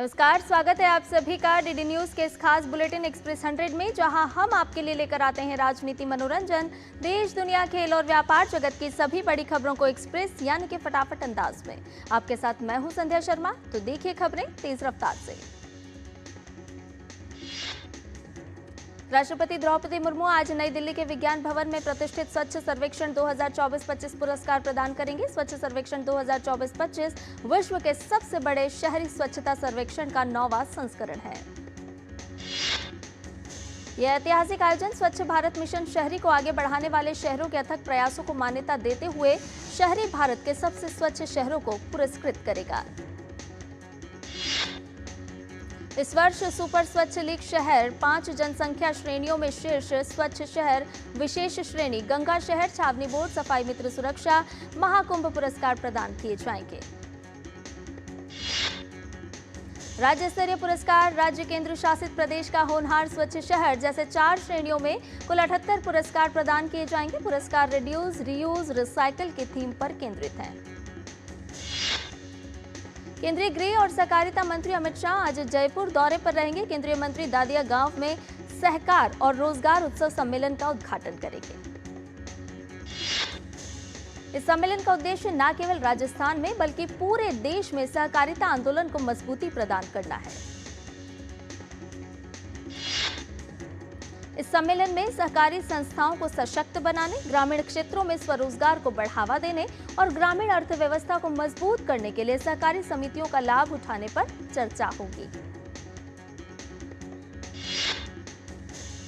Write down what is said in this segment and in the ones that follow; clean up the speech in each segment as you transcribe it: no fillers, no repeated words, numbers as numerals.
नमस्कार, स्वागत है आप सभी का डीडी न्यूज के इस खास बुलेटिन एक्सप्रेस 100 में, जहां हम आपके लिए लेकर आते हैं राजनीति, मनोरंजन, देश दुनिया, खेल और व्यापार जगत की सभी बड़ी खबरों को एक्सप्रेस यानी कि फटाफट अंदाज में। आपके साथ मैं हूं संध्या शर्मा। तो देखिए खबरें तेज रफ्तार से। राष्ट्रपति द्रौपदी मुर्मू आज नई दिल्ली के विज्ञान भवन में प्रतिष्ठित स्वच्छ सर्वेक्षण 2024-25 पुरस्कार प्रदान करेंगे। स्वच्छ सर्वेक्षण 2024-25 विश्व के सबसे बड़े शहरी स्वच्छता सर्वेक्षण का 9वां संस्करण है। यह ऐतिहासिक आयोजन स्वच्छ भारत मिशन शहरी को आगे बढ़ाने वाले शहरों के अथक प्रयासों को मान्यता देते हुए शहरी भारत के सबसे स्वच्छ शहरों को पुरस्कृत करेगा। इस वर्ष सुपर स्वच्छ लीग शहर 5 जनसंख्या श्रेणियों में शीर्ष स्वच्छ शहर विशेष श्रेणी गंगा शहर, छावनी बोर्ड, सफाई मित्र सुरक्षा, महाकुंभ पुरस्कार प्रदान किए जाएंगे। राज्य स्तरीय पुरस्कार राज्य केंद्र शासित प्रदेश का होनहार स्वच्छ शहर जैसे 4 श्रेणियों में कुल 78 पुरस्कार प्रदान किए जाएंगे। पुरस्कार रिड्यूस, रीयूज, रिसाइकल की थीम पर केंद्रित हैं। केंद्रीय गृह और सहकारिता मंत्री अमित शाह आज जयपुर दौरे पर रहेंगे। केंद्रीय मंत्री दादिया गांव में सहकार और रोजगार उत्सव सम्मेलन का उद्घाटन करेंगे। इस सम्मेलन का उद्देश्य न केवल राजस्थान में बल्कि पूरे देश में सहकारिता आंदोलन को मजबूती प्रदान करना है। इस सम्मेलन में सहकारी संस्थाओं को सशक्त बनाने, ग्रामीण क्षेत्रों में स्वरोजगार को बढ़ावा देने और ग्रामीण अर्थव्यवस्था को मजबूत करने के लिए सहकारी समितियों का लाभ उठाने पर चर्चा होगी।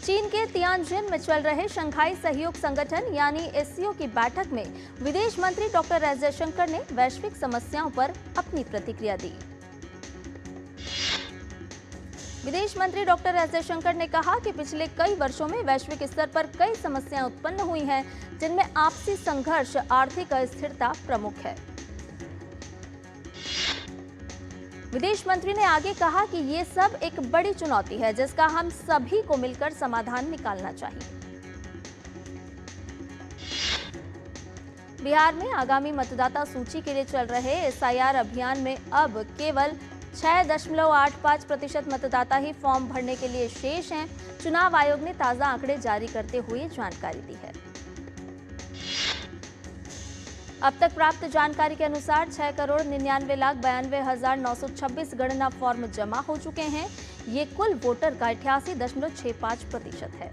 चीन के तियानजिन में चल रहे शंघाई सहयोग संगठन यानी एससीओ की बैठक में विदेश मंत्री डॉक्टर एस जयशंकर ने वैश्विक समस्याओं पर अपनी प्रतिक्रिया दी। विदेश मंत्री डॉक्टर एस जयशंकर ने कहा कि पिछले कई वर्षों में वैश्विक स्तर पर कई समस्याएं उत्पन्न हुई हैं, जिनमें आपसी संघर्ष, आर्थिक अस्थिरता प्रमुख है। विदेश मंत्री ने आगे कहा कि ये सब एक बड़ी चुनौती है जिसका हम सभी को मिलकर समाधान निकालना चाहिए। बिहार में आगामी मतदाता सूची के लिए चल रहे एसआईआर अभियान में अब केवल 6.85% मतदाता ही फॉर्म भरने के लिए शेष हैं। चुनाव आयोग ने ताजा आंकड़े जारी करते हुए जानकारी दी है। अब तक प्राप्त जानकारी के अनुसार 6,99,92,926 गणना फॉर्म जमा हो चुके हैं। ये कुल वोटर का 88.65% है।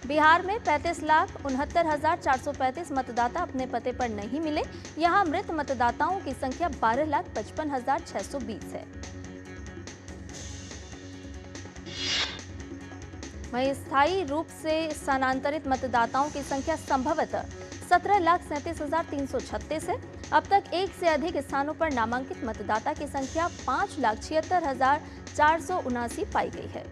बिहार में 35,69,435 मतदाता अपने पते पर नहीं मिले। यहां मृत मतदाताओं की संख्या 12,55,620 है। वहीं स्थायी रूप से स्थानांतरित मतदाताओं की संख्या संभवतः 17,37,336 है। अब तक एक से अधिक स्थानों पर नामांकित मतदाता की संख्या 5,76,479 पाई गई है।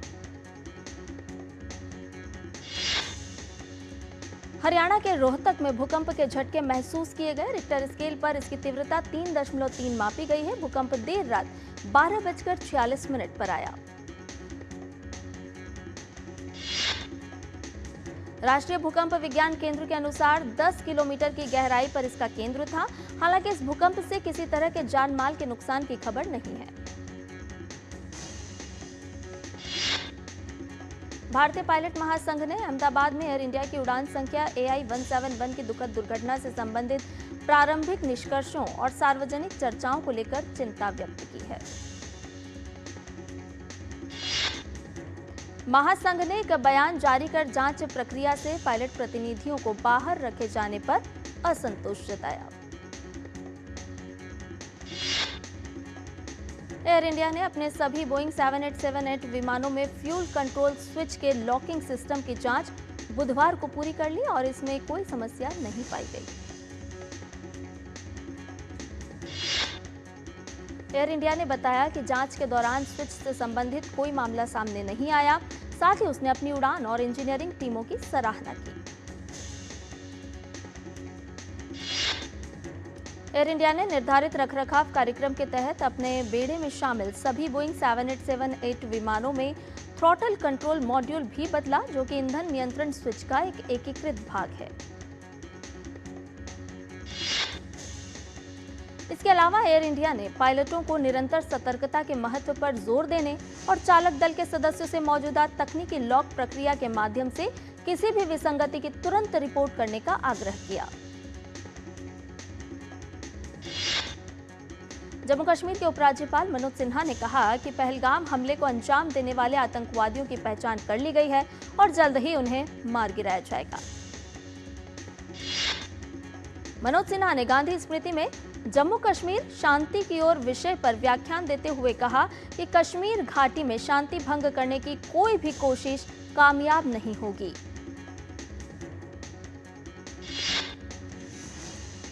हरियाणा के रोहतक में भूकंप के झटके महसूस किए गए। रिक्टर स्केल पर इसकी तीव्रता 3.3 मापी गई है। भूकंप देर रात 12:46 पर आया। राष्ट्रीय भूकंप विज्ञान केंद्र के अनुसार 10 किलोमीटर की गहराई पर इसका केंद्र था। हालांकि इस भूकंप से किसी तरह के जान माल के नुकसान की खबर नहीं है। भारतीय पायलट महासंघ ने अहमदाबाद में एयर इंडिया की उड़ान संख्या AI-171 की दुखद दुर्घटना से संबंधित प्रारंभिक निष्कर्षों और सार्वजनिक चर्चाओं को लेकर चिंता व्यक्त की है। महासंघ ने एक बयान जारी कर जांच प्रक्रिया से पायलट प्रतिनिधियों को बाहर रखे जाने पर असंतोष जताया। एयर इंडिया ने अपने सभी बोइंग 7878 विमानों में फ्यूल कंट्रोल स्विच के लॉकिंग सिस्टम की जांच बुधवार को पूरी कर ली और इसमें कोई समस्या नहीं पाई गई। एयर इंडिया ने बताया कि जांच के दौरान स्विच से संबंधित कोई मामला सामने नहीं आया। साथ ही उसने अपनी उड़ान और इंजीनियरिंग टीमों की सराहना की। एयर इंडिया ने निर्धारित रखरखाव कार्यक्रम के तहत अपने बेड़े में शामिल सभी बोइंग 7878 विमानों में थ्रॉटल कंट्रोल मॉड्यूल भी बदला, जो कि ईंधन नियंत्रण स्विच का एक एकीकृत भाग है। इसके अलावा एयर इंडिया ने पायलटों को निरंतर सतर्कता के महत्व पर जोर देने और चालक दल के सदस्यों से मौजूदा तकनीकी लॉक प्रक्रिया के माध्यम से किसी भी विसंगति की तुरंत रिपोर्ट करने का आग्रह किया। जम्मू कश्मीर के उपराज्यपाल मनोज सिन्हा ने कहा कि पहलगाम हमले को अंजाम देने वाले आतंकवादियों की पहचान कर ली गई है और जल्द ही उन्हें मार गिराया जाएगा। मनोज सिन्हा ने गांधी स्मृति में जम्मू कश्मीर शांति की ओर विषय पर व्याख्यान देते हुए कहा कि कश्मीर घाटी में शांति भंग करने की कोई भी कोशिश कामयाब नहीं होगी।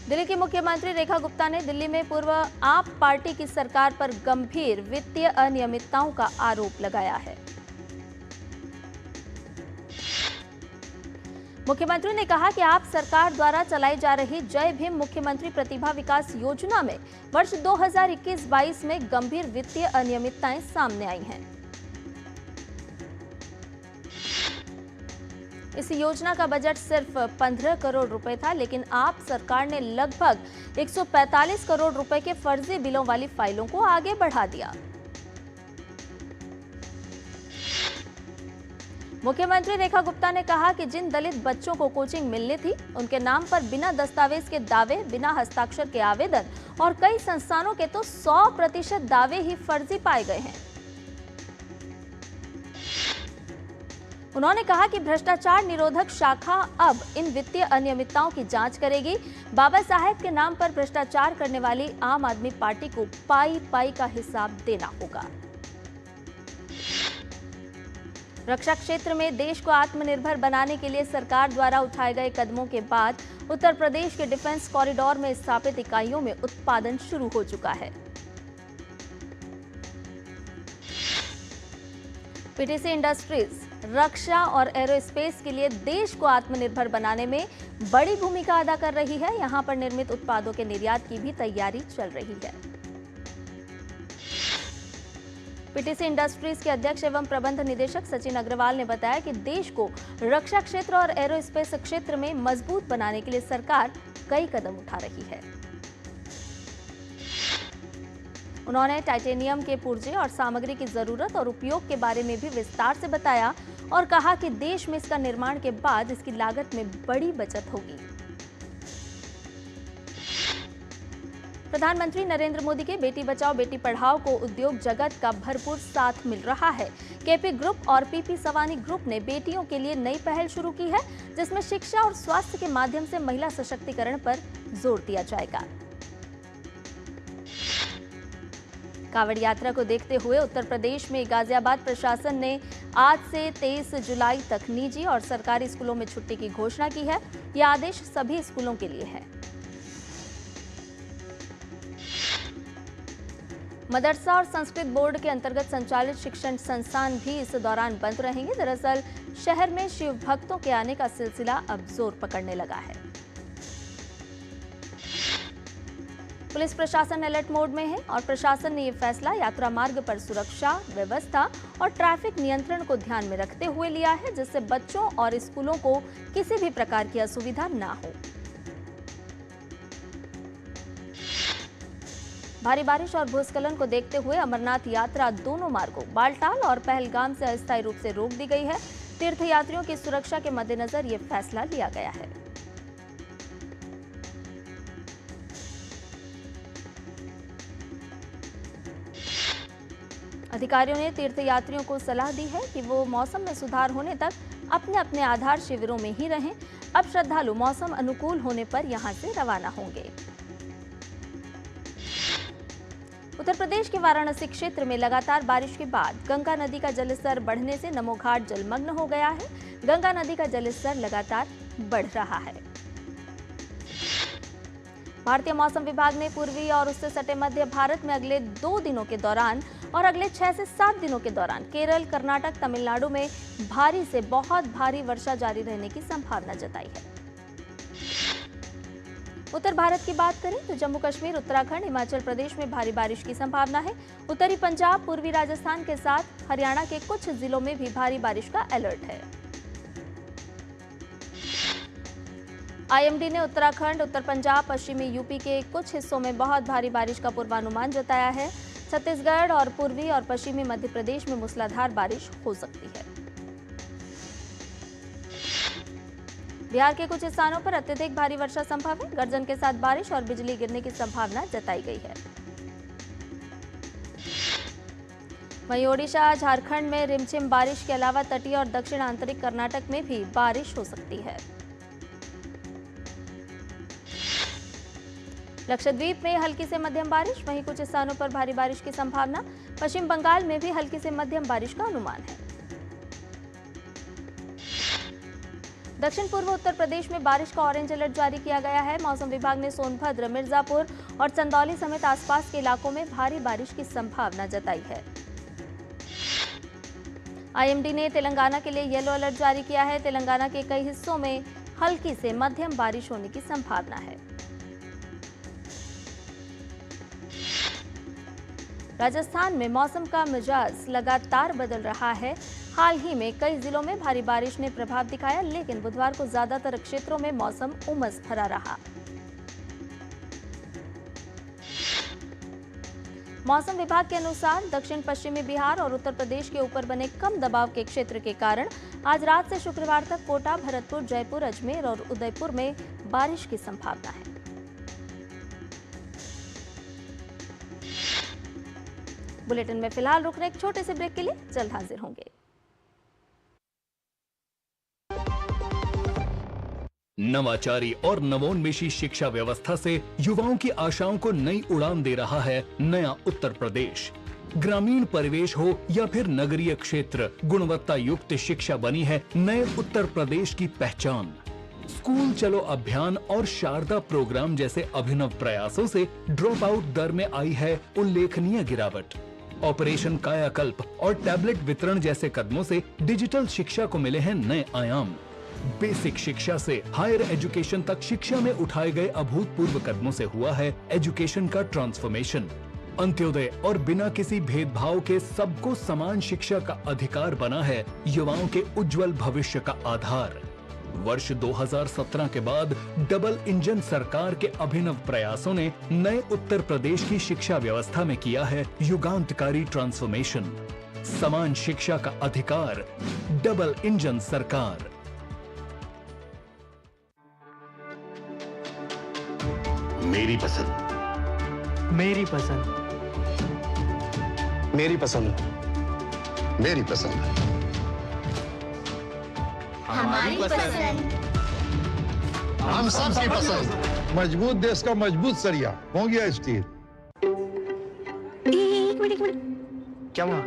दिल्ली की मुख्यमंत्री रेखा गुप्ता ने दिल्ली में पूर्व आप पार्टी की सरकार पर गंभीर वित्तीय अनियमितताओं का आरोप लगाया है। मुख्यमंत्री ने कहा कि आप सरकार द्वारा चलाई जा रही जय भीम मुख्यमंत्री प्रतिभा विकास योजना में वर्ष 2021-22 में गंभीर वित्तीय अनियमितताएं सामने आई हैं। इस योजना का बजट सिर्फ 15 करोड़ रुपए था, लेकिन आप सरकार ने लगभग 145 करोड़ रुपए के फर्जी बिलों वाली फाइलों को आगे बढ़ा दिया। मुख्यमंत्री रेखा गुप्ता ने कहा कि जिन दलित बच्चों को कोचिंग मिलनी थी, उनके नाम पर बिना दस्तावेज के दावे, बिना हस्ताक्षर के आवेदन और कई संस्थानों के तो 100% दावे ही फर्जी पाए गए हैं। उन्होंने कहा कि भ्रष्टाचार निरोधक शाखा अब इन वित्तीय अनियमितताओं की जांच करेगी। बाबा साहेब के नाम पर भ्रष्टाचार करने वाली आम आदमी पार्टी को पाई पाई का हिसाब देना होगा। रक्षा क्षेत्र में देश को आत्मनिर्भर बनाने के लिए सरकार द्वारा उठाए गए कदमों के बाद उत्तर प्रदेश के डिफेंस कॉरिडोर में स्थापित इकाइयों में उत्पादन शुरू हो चुका है। पीटीसी इंडस्ट्रीज रक्षा और एरोस्पेस के लिए देश को आत्मनिर्भर बनाने में बड़ी भूमिका अदा कर रही है। यहां पर निर्मित उत्पादों के निर्यात की भी तैयारी चल रही है। पीटीसी इंडस्ट्रीज के अध्यक्ष एवं प्रबंध निदेशक सचिन अग्रवाल ने बताया कि देश को रक्षा क्षेत्र और एरोस्पेस क्षेत्र में मजबूत बनाने के लिए सरकार कई कदम उठा रही है। उन्होंने टाइटेनियम के पुर्जे और सामग्री की जरूरत और उपयोग के बारे में भी विस्तार से बताया और कहा कि देश में इसका निर्माण के बाद इसकी लागत में बड़ी बचत होगी। प्रधानमंत्री नरेंद्र मोदी के बेटी बचाओ बेटी पढ़ाओ को उद्योग जगत का भरपूर साथ मिल रहा है। केपी ग्रुप और पीपी सवानी ग्रुप ने बेटियों के लिए नई पहल शुरू की है, जिसमें शिक्षा और स्वास्थ्य के माध्यम से महिला सशक्तिकरण पर जोर दिया जाएगा। कांवड़ यात्रा को देखते हुए उत्तर प्रदेश में गाजियाबाद प्रशासन ने आज से 23 जुलाई तक निजी और सरकारी स्कूलों में छुट्टी की घोषणा की है। यह आदेश सभी स्कूलों के लिए है। मदरसा और संस्कृत बोर्ड के अंतर्गत संचालित शिक्षण संस्थान भी इस दौरान बंद रहेंगे। दरअसल शहर में शिव भक्तों के आने का सिलसिला अब जोर पकड़ने लगा है। पुलिस प्रशासन अलर्ट मोड में है और प्रशासन ने यह फैसला यात्रा मार्ग पर सुरक्षा व्यवस्था और ट्रैफिक नियंत्रण को ध्यान में रखते हुए लिया है, जिससे बच्चों और स्कूलों को किसी भी प्रकार की असुविधा न हो। भारी बारिश और भूस्खलन को देखते हुए अमरनाथ यात्रा दोनों मार्गों बालटाल और पहलगाम से अस्थायी रूप से रोक दी गई है। तीर्थयात्रियों की सुरक्षा के मद्देनजर यह फैसला लिया गया है। अधिकारियों ने तीर्थयात्रियों को सलाह दी है कि वो मौसम में सुधार होने तक अपने अपने आधार शिविरों में ही रहें। अब श्रद्धालु मौसम अनुकूल होने पर यहां से रवाना होंगे। उत्तर प्रदेश के वाराणसी क्षेत्र में लगातार बारिश के बाद गंगा नदी का जलस्तर बढ़ने से नमो घाट जलमग्न हो गया है। गंगा नदी का जलस्तर लगातार बढ़ रहा है। भारतीय मौसम विभाग ने पूर्वी और उससे सटे मध्य भारत में अगले 2 दिनों के दौरान और अगले 6 से 7 दिनों के दौरान केरल, कर्नाटक, तमिलनाडु में भारी से बहुत भारी वर्षा जारी रहने की संभावना जताई है। उत्तर भारत की बात करें तो जम्मू कश्मीर, उत्तराखंड, हिमाचल प्रदेश में भारी बारिश की संभावना है। उत्तरी पंजाब, पूर्वी राजस्थान के साथ हरियाणा के कुछ जिलों में भी भारी बारिश का अलर्ट है। आईएमडी ने उत्तराखंड, उत्तर पंजाब, पश्चिमी यूपी के कुछ हिस्सों में बहुत भारी बारिश का पूर्वानुमान जताया है। छत्तीसगढ़ और पूर्वी और पश्चिमी मध्य प्रदेश में मूसलाधार बारिश हो सकती है। बिहार के कुछ स्थानों पर अत्यधिक भारी वर्षा संभव है। गर्जन के साथ बारिश और बिजली गिरने की संभावना जताई गई है। वहीं ओडिशा, झारखंड में रिमझिम बारिश के अलावा तटीय और दक्षिण आंतरिक कर्नाटक में भी बारिश हो सकती है। लक्षद्वीप में हल्की से मध्यम बारिश, वहीं कुछ स्थानों पर भारी बारिश की संभावना। पश्चिम बंगाल में भी हल्की से मध्यम बारिश का अनुमान है। दक्षिण पूर्व उत्तर प्रदेश में बारिश का ऑरेंज अलर्ट जारी किया गया है। मौसम विभाग ने सोनभद्र, मिर्जापुर और चंदौली समेत आसपास के इलाकों में भारी बारिश की संभावना जताई है। आईएमडी ने तेलंगाना के लिए येलो अलर्ट जारी किया है। तेलंगाना के कई हिस्सों में हल्की से मध्यम बारिश होने की संभावना है। राजस्थान में मौसम का मिजाज लगातार बदल रहा है। हाल ही में कई जिलों में भारी बारिश ने प्रभाव दिखाया, लेकिन बुधवार को ज्यादातर क्षेत्रों में मौसम उमस भरा रहा। मौसम विभाग के अनुसार दक्षिण पश्चिमी बिहार और उत्तर प्रदेश के ऊपर बने कम दबाव के क्षेत्र के कारण आज रात से शुक्रवार तक कोटा, भरतपुर, जयपुर, अजमेर और उदयपुर में बारिश की संभावना है। बुलेटिन में फिलहाल रुकने एक छोटे से ब्रेक के लिए जल्द हाजिर होंगे। नवाचारी और नवोन्मेषी शिक्षा व्यवस्था से युवाओं की आशाओं को नई उड़ान दे रहा है नया उत्तर प्रदेश। ग्रामीण परिवेश हो या फिर नगरीय क्षेत्र, गुणवत्ता युक्त शिक्षा बनी है नए उत्तर प्रदेश की पहचान। स्कूल चलो अभियान और शारदा प्रोग्राम जैसे अभिनव प्रयासों से ड्रॉप आउट दर में आई है उल्लेखनीय गिरावट। ऑपरेशन कायाकल्प और टैबलेट वितरण जैसे कदमों से डिजिटल शिक्षा को मिले हैं नए आयाम। बेसिक शिक्षा से हायर एजुकेशन तक शिक्षा में उठाए गए अभूतपूर्व कदमों से हुआ है एजुकेशन का ट्रांसफॉर्मेशन। अंत्योदय और बिना किसी भेदभाव के सबको समान शिक्षा का अधिकार बना है युवाओं के उज्जवल भविष्य का आधार। वर्ष 2017 के बाद डबल इंजन सरकार के अभिनव प्रयासों ने नए उत्तर प्रदेश की शिक्षा व्यवस्था में किया है युगांतकारी ट्रांसफॉर्मेशन। समान शिक्षा का अधिकार, डबल इंजन सरकार। मेरी पसंद, मेरी पसंद, मेरी पसंद, मेरी पसंद, हमारी पसंद, हम सबकी पसंद। मजबूत देश का मजबूत सरिया हो गया स्टील। एक मिनट, क्या हुआ?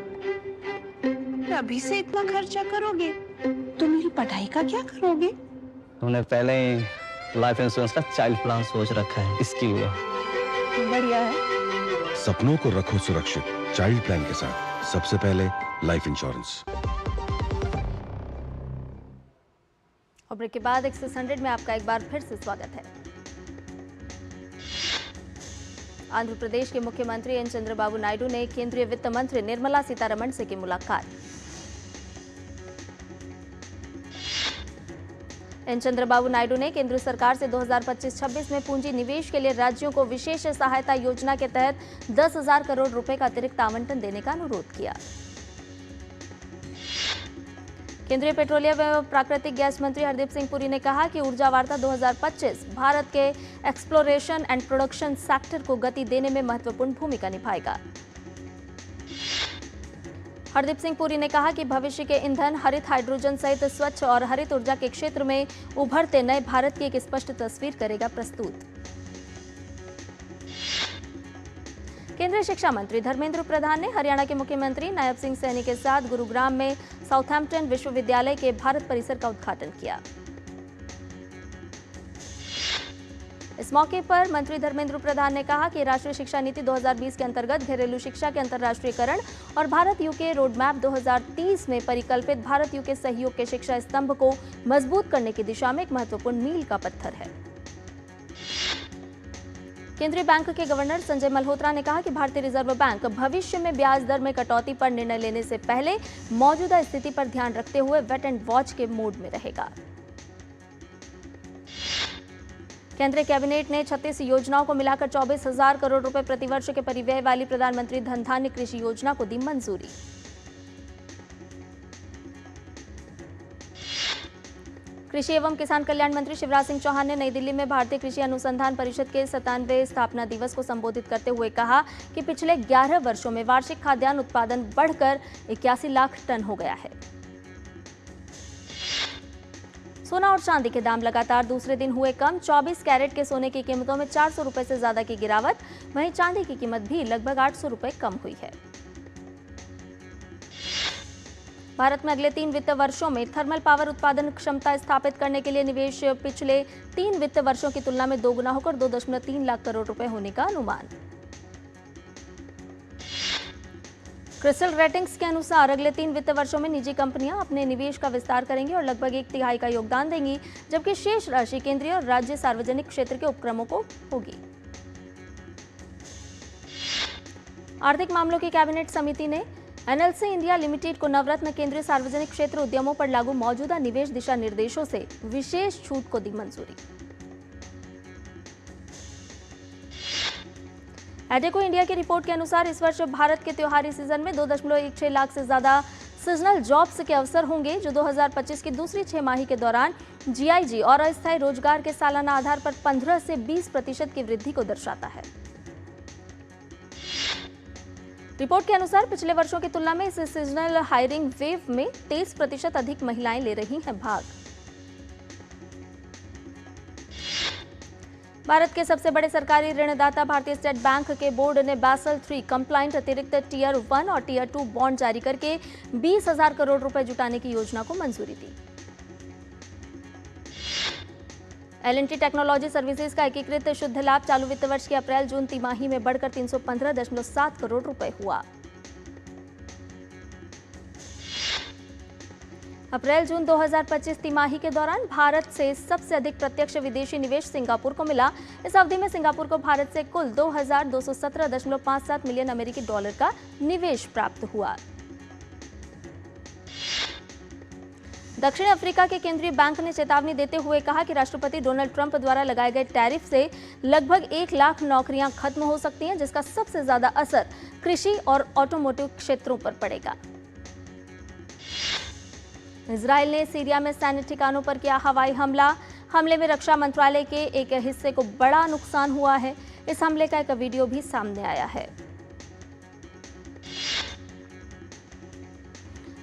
अभी से इतना खर्चा करोगे तो मेरी पढ़ाई का क्या करोगे? तुमने पहले ही लाइफ इंश्योरेंस का चाइल्ड प्लान सोच रखा है, इसकी लिए। बढ़िया है। सपनों को रखो सुरक्षित चाइल्ड प्लान के साथ। सबसे पहले लाइफ इंश्योरेंस। और ब्रेक के बाद एक्सेस 100 में आपका एक बार फिर से स्वागत है। आंध्र प्रदेश के मुख्यमंत्री एन चंद्रबाबू नायडू ने केंद्रीय वित्त मंत्री निर्मला सीतारमण से की मुलाकात। एन चंद्रबाबू नायडू ने केंद्र सरकार से 2025-26 में पूंजी निवेश के लिए राज्यों को विशेष सहायता योजना के तहत 10,000 करोड़ रुपए का अतिरिक्त आवंटन देने का अनुरोध किया। केंद्रीय पेट्रोलियम एवं प्राकृतिक गैस मंत्री हरदीप सिंह पुरी ने कहा कि ऊर्जा वार्ता 2025 भारत के एक्सप्लोरेशन एंड प्रोडक्शन सेक्टर को गति देने में महत्वपूर्ण भूमिका निभाएगा। हरदीप सिंह पुरी ने कहा कि भविष्य के ईंधन, हरित हाइड्रोजन सहित स्वच्छ और हरित ऊर्जा के क्षेत्र में उभरते नए भारत की एक स्पष्ट तस्वीर करेगा प्रस्तुत। केंद्रीय शिक्षा मंत्री धर्मेंद्र प्रधान ने हरियाणा के मुख्यमंत्री नायब सिंह सैनी के साथ गुरुग्राम में साउथैम्पटन विश्वविद्यालय के भारत परिसर का उद्घाटन किया। इस मौके पर मंत्री धर्मेंद्र प्रधान ने कहा कि राष्ट्रीय शिक्षा नीति 2020 के अंतर्गत घरेलू शिक्षा के अंतर्राष्ट्रीयकरण और भारत यूके रोडमैप 2030 में परिकल्पित भारत यूके सहयोग के शिक्षा स्तंभ को मजबूत करने की दिशा में एक महत्वपूर्ण मील का पत्थर है। केंद्रीय बैंक के गवर्नर संजय मल्होत्रा ने कहा कि भारतीय रिजर्व बैंक भविष्य में ब्याज दर में कटौती पर निर्णय लेने से पहले मौजूदा स्थिति पर ध्यान रखते हुए वेट एंड वॉच के मोड में रहेगा। केंद्रीय कैबिनेट ने 36 योजनाओं को मिलाकर 24,000 करोड़ रुपए प्रतिवर्ष के परिव्यय वाली प्रधानमंत्री धन धान्य कृषि योजना को दी मंजूरी। कृषि एवं किसान कल्याण मंत्री शिवराज सिंह चौहान ने नई दिल्ली में भारतीय कृषि अनुसंधान परिषद के 97वें स्थापना दिवस को संबोधित करते हुए कहा कि पिछले 11 वर्षों में वार्षिक खाद्यान्न उत्पादन बढ़कर 81 लाख टन हो गया है। सोना और चांदी के दाम लगातार दूसरे दिन हुए कम। 24 कैरेट के सोने की कीमतों में 400 रुपए से ज्यादा की गिरावट। वहीं चांदी की कीमत भी लगभग 800 रुपए कम हुई है। भारत में अगले 3 वित्त वर्षों में थर्मल पावर उत्पादन क्षमता स्थापित करने के लिए निवेश पिछले 3 वित्त वर्षों की तुलना में दोगुना होकर 2.3 लाख करोड़ रुपए होने का अनुमान। क्रिस्टल रेटिंग्स के अनुसार अगले 3 वित्त वर्षों में निजी कंपनियां अपने निवेश का विस्तार करेंगी और लगभग 1/3 का योगदान देंगी, जबकि शेष राशि केंद्रीय और राज्य सार्वजनिक क्षेत्र के उपक्रमों को होगी। आर्थिक मामलों की कैबिनेट समिति ने एनएलसी इंडिया लिमिटेड को नवरत्न केंद्रीय सार्वजनिक क्षेत्र उद्यमों पर लागू मौजूदा निवेश दिशा निर्देशों से विशेष छूट को दी मंजूरी। एडेको इंडिया की रिपोर्ट के अनुसार इस वर्ष भारत के त्योहारी सीजन में 2.16 लाख से ज्यादा सीजनल जॉब्स के अवसर होंगे, जो 2025 की दूसरी छमाही के दौरान जीआईजी और अस्थायी रोजगार के सालाना आधार पर 15 से 20% की वृद्धि को दर्शाता है। रिपोर्ट के अनुसार पिछले वर्षों की तुलना में इस सीजनल हायरिंग वेव में 23% अधिक महिलाएं ले रही हैं भाग। भारत के सबसे बड़े सरकारी ऋणदाता भारतीय स्टेट बैंक के बोर्ड ने बासल 3 कंप्लाइंट अतिरिक्त टियर 1 और टियर 2 बॉन्ड जारी करके 20,000 करोड़ रुपए जुटाने की योजना को मंजूरी दी। L&T टेक्नोलॉजी सर्विसेज का एकीकृत शुद्ध लाभ चालू वित्त वर्ष के अप्रैल-जून तिमाही में बढ़कर 315.7 करोड़ रुपए हुआ। अप्रैल-जून 2025 तिमाही के दौरान भारत से सबसे अधिक प्रत्यक्ष विदेशी निवेश सिंगापुर को मिला। इस अवधि में सिंगापुर को भारत से कुल 2,217.57 मिलियन अमेरिकी डॉलर का निवेश प्राप्त हुआ। दक्षिण अफ्रीका के केंद्रीय बैंक ने चेतावनी देते हुए कहा कि राष्ट्रपति डोनाल्ड ट्रंप द्वारा लगाए गए टैरिफ से लगभग 1 लाख नौकरियां खत्म हो सकती हैं, जिसका सबसे ज्यादा असर कृषि और ऑटोमोटिव क्षेत्रों पर पड़ेगा। इजरायल ने सीरिया में सैन्य ठिकानों पर किया हवाई हमला। हमले में रक्षा मंत्रालय के एक हिस्से को बड़ा नुकसान हुआ है। इस हमले का एक वीडियो भी सामने आया है।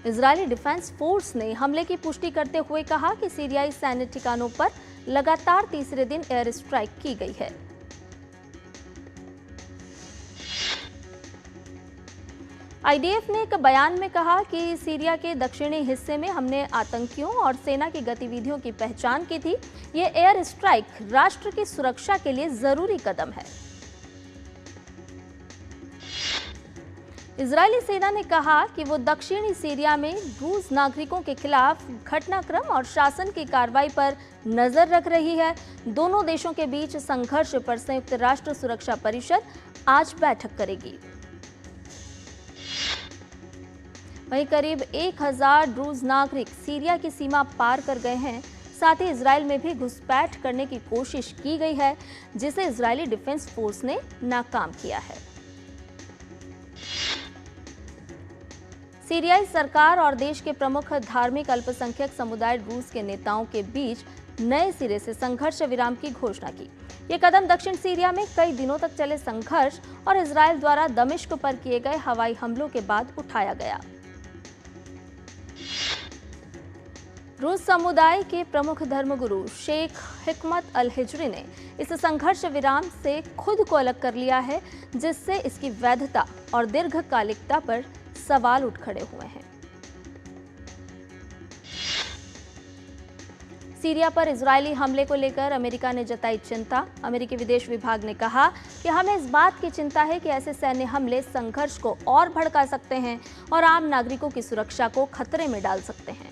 इजरायली डिफेंस फोर्स ने हमले की पुष्टि करते हुए कहा कि सीरियाई सैन्य ठिकानों पर लगातार तीसरे दिन एयर स्ट्राइक की गई है। आईडीएफ ने एक बयान में कहा कि सीरिया के दक्षिणी हिस्से में हमने आतंकियों और सेना की गतिविधियों की पहचान की थी। ये एयर स्ट्राइक राष्ट्र की सुरक्षा के लिए जरूरी कदम है। इजरायली सेना ने कहा कि वो दक्षिणी सीरिया में रूस नागरिकों के खिलाफ घटनाक्रम और शासन की कार्रवाई पर नजर रख रही है। दोनों देशों के बीच संघर्ष पर संयुक्त राष्ट्र सुरक्षा परिषद आज बैठक करेगी। वहीं करीब 1,000 रूस नागरिक सीरिया की सीमा पार कर गए हैं। साथ ही इजरायल में भी घुसपैठ करने की कोशिश की गई है, जिसे इजरायली डिफेंस फोर्स ने नाकाम किया है। सीरियाई सरकार और देश के प्रमुख धार्मिक अल्पसंख्यक समुदाय रूस के नेताओं के बीच नए सिरे से संघर्ष विराम की घोषणा की। ये कदम दक्षिण सीरिया में कई दिनों तक चले संघर्ष और इजरायल द्वारा दमिश्क पर किए गए हवाई हमलों के बाद उठाया गया। रूस समुदाय के प्रमुख धर्मगुरु शेख हिकमत अल हिजरी ने इस संघर्ष विराम से खुद को अलग कर लिया है, जिससे इसकी वैधता और दीर्घकालिकता पर सवाल उठ खड़े हुए हैं। सीरिया पर इजरायली हमले को लेकर अमेरिका ने जताई चिंता। अमेरिकी विदेश विभाग ने कहा कि हमें इस बात की चिंता है कि ऐसे सैन्य हमले संघर्ष को और भड़का सकते हैं और आम नागरिकों की सुरक्षा को खतरे में डाल सकते हैं।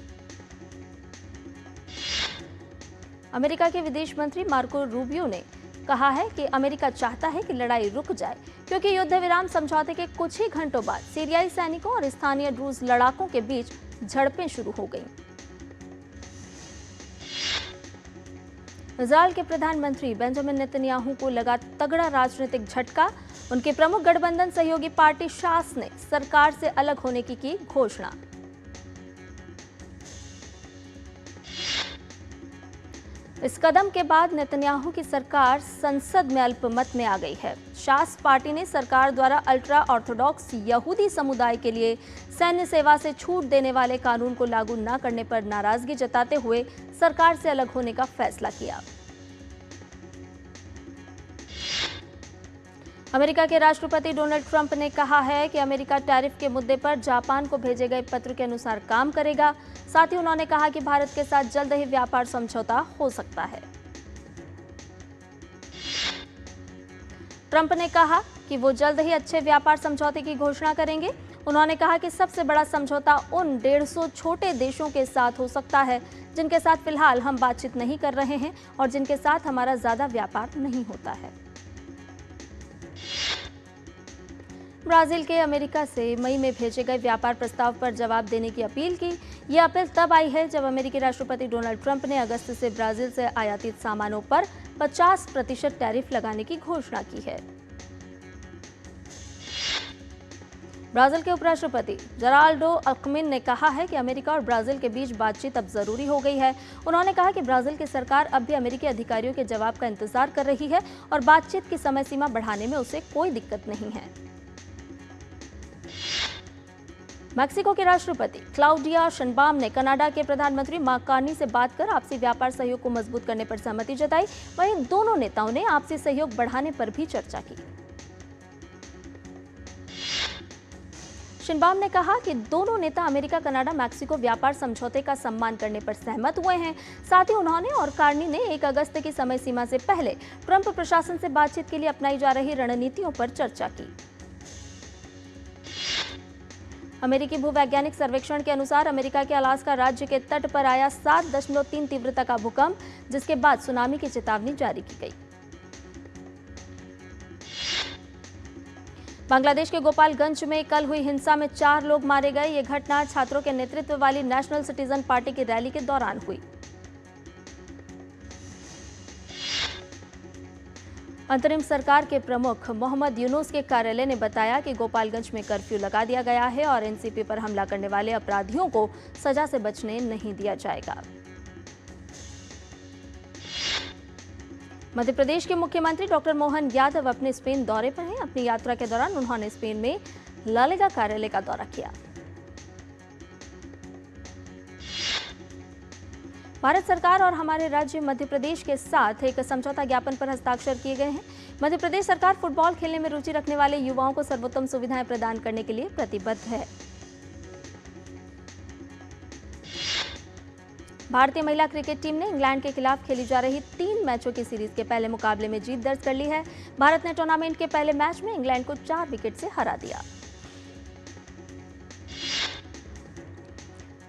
अमेरिका के विदेश मंत्री मार्को रूबियो ने कहा है कि अमेरिका चाहता है कि लड़ाई रुक जाए, क्योंकि युद्ध विराम समझौते के कुछ ही घंटों बाद सीरियाई सैनिकों और स्थानीय रूस लड़ाकों के बीच झड़पें शुरू हो गईं। इजरायल के प्रधानमंत्री बेंजामिन नेतन्याहू को लगा तगड़ा राजनीतिक झटका। उनके प्रमुख गठबंधन सहयोगी पार्टी शास ने सरकार से अलग होने की घोषणा। इस कदम के बाद नेतन्याहू की सरकार संसद में अल्पमत में आ गई है। शास पार्टी ने सरकार द्वारा अल्ट्रा ऑर्थोडॉक्स यहूदी समुदाय के लिए सैन्य सेवा से छूट देने वाले कानून को लागू न करने पर नाराजगी जताते हुए सरकार से अलग होने का फैसला किया। अमेरिका के राष्ट्रपति डोनाल्ड ट्रंप ने कहा है कि अमेरिका टैरिफ के मुद्दे पर जापान को भेजे गए पत्र के अनुसार काम करेगा। साथ ही उन्होंने कहा कि भारत के साथ जल्द ही व्यापार समझौता हो सकता है। ट्रंप ने कहा कि वो जल्द ही अच्छे व्यापार समझौते की घोषणा करेंगे। उन्होंने कहा कि सबसे बड़ा समझौता उन 150 छोटे देशों के साथ हो सकता है जिनके साथ फिलहाल हम बातचीत नहीं कर रहे हैं और जिनके साथ हमारा ज्यादा व्यापार नहीं होता है। ब्राजील के अमेरिका से मई में भेजे गए व्यापार प्रस्ताव पर जवाब देने की अपील की। यह अपील तब आई है जब अमेरिकी राष्ट्रपति डोनाल्ड ट्रंप ने अगस्त से ब्राजील से आयातित सामानों पर 50% टैरिफ लगाने की घोषणा की है। ब्राजील के उपराष्ट्रपति जेराल्डो अल्कमिन ने कहा है कि अमेरिका और ब्राजील के बीच बातचीत अब जरूरी हो गई है। उन्होंने कहा कि ब्राजील की सरकार अब भी अमेरिकी अधिकारियों के जवाब का इंतजार कर रही है और बातचीत की समय सीमा बढ़ाने में उसे कोई दिक्कत नहीं है। मैक्सिको के राष्ट्रपति क्लाउडिया शेनबाम ने कनाडा के प्रधानमंत्री मार्क कार्नी से बात कर आपसी व्यापार सहयोग को मजबूत करने पर सहमति जताई। वहीं दोनों नेताओं ने आपसी सहयोग बढ़ाने पर भी चर्चा की। शेनबाम ने कहा कि दोनों नेता अमेरिका कनाडा मैक्सिको व्यापार समझौते का सम्मान करने पर सहमत हुए हैं। साथ ही उन्होंने और कार्नी ने 1 अगस्त की समय सीमा से पहले ट्रंप प्रशासन से बातचीत के लिए अपनाई जा रही रणनीतियों पर चर्चा की। अमेरिकी भूवैज्ञानिक सर्वेक्षण के अनुसार अमेरिका के अलास्का राज्य के तट पर आया 7.3 तीव्रता का भूकंप, जिसके बाद सुनामी की चेतावनी जारी की गई। बांग्लादेश के गोपालगंज में कल हुई हिंसा में 4 लोग मारे गए। ये घटना छात्रों के नेतृत्व वाली नेशनल सिटीजन पार्टी की रैली के दौरान हुई। अंतरिम सरकार के प्रमुख मोहम्मद यूनुस के कार्यालय ने बताया कि गोपालगंज में कर्फ्यू लगा दिया गया है और एनसीपी पर हमला करने वाले अपराधियों को सजा से बचने नहीं दिया जाएगा। मध्य प्रदेश के मुख्यमंत्री डॉक्टर मोहन यादव अपने स्पेन दौरे पर हैं। अपनी यात्रा के दौरान उन्होंने स्पेन में ला लीगा कार्यालय का दौरा किया। भारत सरकार और हमारे राज्य मध्य प्रदेश के साथ एक समझौता ज्ञापन पर हस्ताक्षर किए गए हैं। मध्य प्रदेश सरकार फुटबॉल खेलने में रुचि रखने वाले युवाओं को सर्वोत्तम सुविधाएं प्रदान करने के लिए प्रतिबद्ध है। भारतीय महिला क्रिकेट टीम ने इंग्लैंड के खिलाफ खेली जा रही 3 मैचों की सीरीज के पहले मुकाबले में जीत दर्ज कर ली है। भारत ने टूर्नामेंट के पहले मैच में इंग्लैंड को 4 विकेट से हरा दिया।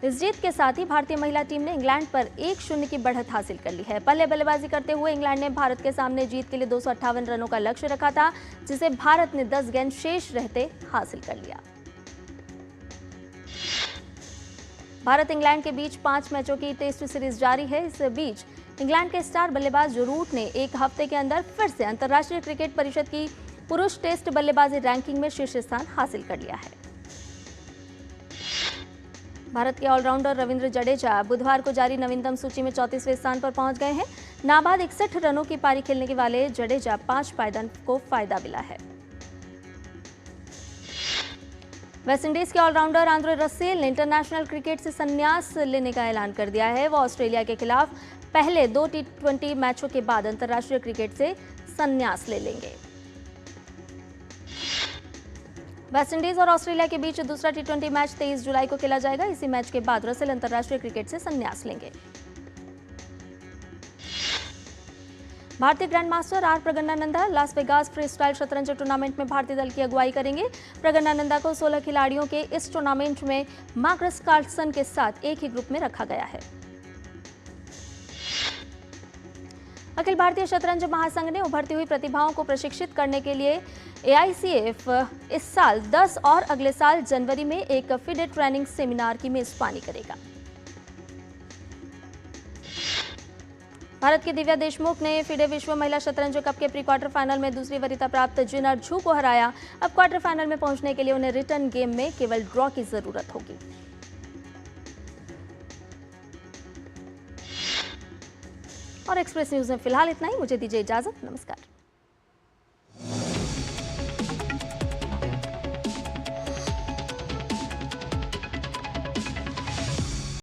इस जीत के साथ ही भारतीय महिला टीम ने इंग्लैंड पर 1-0 की बढ़त हासिल कर ली है। पहले बल्लेबाजी करते हुए इंग्लैंड ने भारत के सामने जीत के लिए 258 रनों का लक्ष्य रखा था, जिसे भारत ने 10 गेंद शेष रहते हासिल कर लिया। भारत इंग्लैंड के बीच 5 मैचों की टेस्ट सीरीज जारी है। इस बीच इंग्लैंड के स्टार बल्लेबाज रूट ने 1 हफ्ते के अंदर फिर से अंतर्राष्ट्रीय क्रिकेट परिषद की पुरुष टेस्ट बल्लेबाजी रैंकिंग में शीर्ष स्थान हासिल कर लिया है। भारत के ऑलराउंडर रविंद्र जडेजा बुधवार को जारी नवीनतम सूची में 34वें स्थान पर पहुंच गए हैं। नाबाद 61 रनों की पारी खेलने के वाले जडेजा 5 पायदान को फायदा मिला है। वेस्टइंडीज के ऑलराउंडर आंद्रे रसेल ने इंटरनेशनल क्रिकेट से संन्यास लेने का ऐलान कर दिया है। वो ऑस्ट्रेलिया के खिलाफ पहले 2 T20 मैचों के बाद अंतर्राष्ट्रीय क्रिकेट से संन्यास ले लेंगे। वेस्टइंडीज और ऑस्ट्रेलिया के बीच दूसरा T20 मैच 23 जुलाई को खेला जाएगा। इसी मैच के बाद रसेल अंतर्राष्ट्रीय क्रिकेट से संन्यास लेंगे। भारतीय grandmaster R Praggnanandhaa Las Vegas freestyle शतरंज टूर्नामेंट में भारतीय दल की अगुवाई करेंगे। प्रगन्नानंदा को 16 खिलाड़ियों के इस टूर्नामेंट में मार्कस कार्लसन के साथ एक ही ग्रुप में रखा गया है। अखिल भारतीय शतरंज महासंघ ने उभरती हुई प्रतिभाओं को प्रशिक्षित करने के लिए AICF इस साल 10 और अगले साल जनवरी में एक FIDE ट्रेनिंग सेमिनार की मेजबानी करेगा। भारत की दिव्या देशमुख ने फिडे विश्व महिला शतरंज कप के प्री क्वार्टर फाइनल में दूसरी वरीयता प्राप्त जिनर झू को हराया। अब क्वार्टर फाइनल में पहुंचने के लिए उन्हें रिटर्न गेम में केवल ड्रॉ की जरूरत होगी। और एक्सप्रेस न्यूज में फिलहाल इतना ही। मुझे दीजिए इजाजत। नमस्कार।